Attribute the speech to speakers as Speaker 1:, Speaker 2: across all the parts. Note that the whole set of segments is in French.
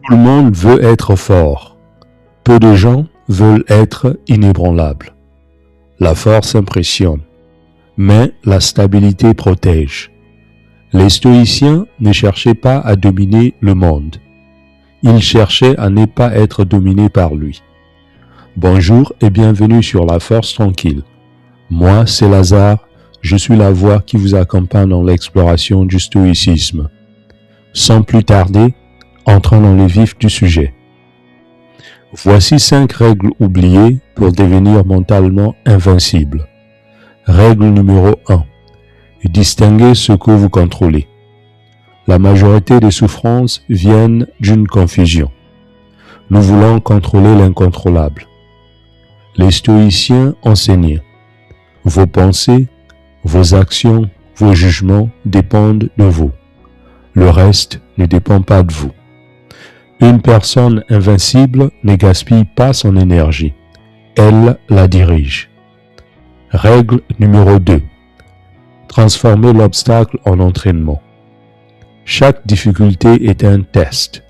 Speaker 1: Tout le monde veut être fort. Peu de gens veulent être inébranlables. La force impressionne, mais la stabilité protège. Les stoïciens ne cherchaient pas à dominer le monde. Ils cherchaient à ne pas être dominés par lui. Bonjour et bienvenue sur La Force Tranquille. Moi, c'est Lazare, je suis la voix qui vous accompagne dans l'exploration du stoïcisme. Sans plus tarder, entrons dans le vif du sujet. Voici 5 règles oubliées pour devenir mentalement invincible. Règle numéro 1. Distinguez ce que vous contrôlez. La majorité des souffrances viennent d'une confusion. Nous voulons contrôler l'incontrôlable. Les stoïciens enseignaient: vos pensées, vos actions, vos jugements dépendent de vous. Le reste ne dépend pas de vous. Une personne invincible ne gaspille pas son énergie. Elle la dirige. Règle numéro 2. Transformez l'obstacle en entraînement. Chaque difficulté est un test,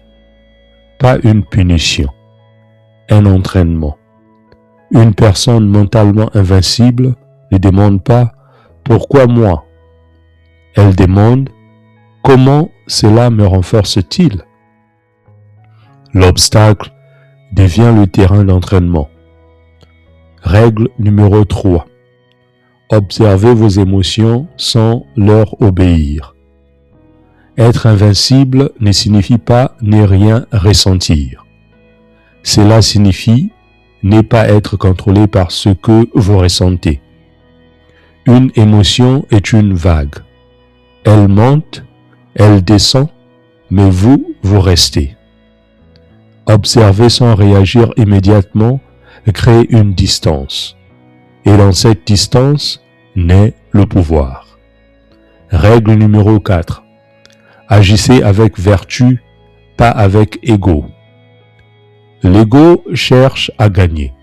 Speaker 1: pas une punition, un entraînement. Une personne mentalement invincible ne demande pas « Pourquoi moi ?» Elle demande « Comment cela me renforce-t-il » L'obstacle devient le terrain d'entraînement. Règle numéro 3. Observez vos émotions sans leur obéir. Être invincible ne signifie pas ne rien ressentir. Cela signifie ne pas être contrôlé par ce que vous ressentez. Une émotion est une vague. Elle monte, elle descend, mais vous restez. Observer sans réagir immédiatement crée une distance. Et dans cette distance naît le pouvoir. Règle numéro 4. Agissez avec vertu, pas avec ego. L'ego cherche à gagner.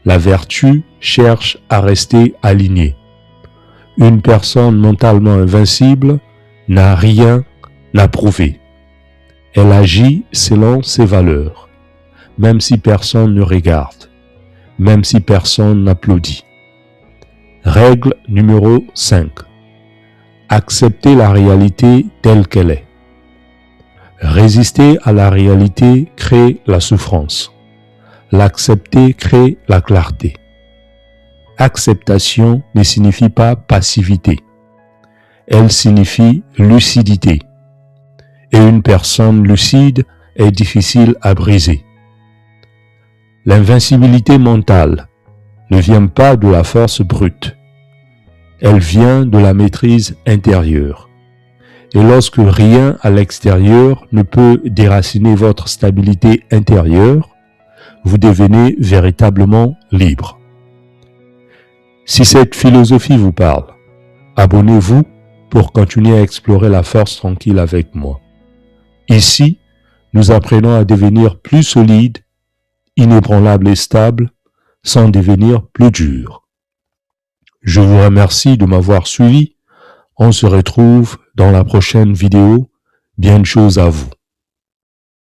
Speaker 1: La vertu cherche à rester alignée. Une personne mentalement invincible n'a rien à prouver. Elle agit selon ses valeurs, même si personne ne regarde, même si personne n'applaudit. Règle numéro 5. Acceptez la réalité telle qu'elle est. Résister à la réalité crée la souffrance. L'accepter crée la clarté. Acceptation ne signifie pas passivité. Elle signifie lucidité. Et une personne lucide est difficile à briser. L'invincibilité mentale ne vient pas de la force brute. Elle vient de la maîtrise intérieure. Et lorsque rien à l'extérieur ne peut déraciner votre stabilité intérieure, vous devenez véritablement libre. Si cette philosophie vous parle, abonnez-vous pour continuer à explorer la force tranquille avec moi. Ici, nous apprenons à devenir plus solide, inébranlable et stable, sans devenir plus dur. Je vous remercie de m'avoir suivi. On se retrouve dans la prochaine vidéo. Bien de choses à vous.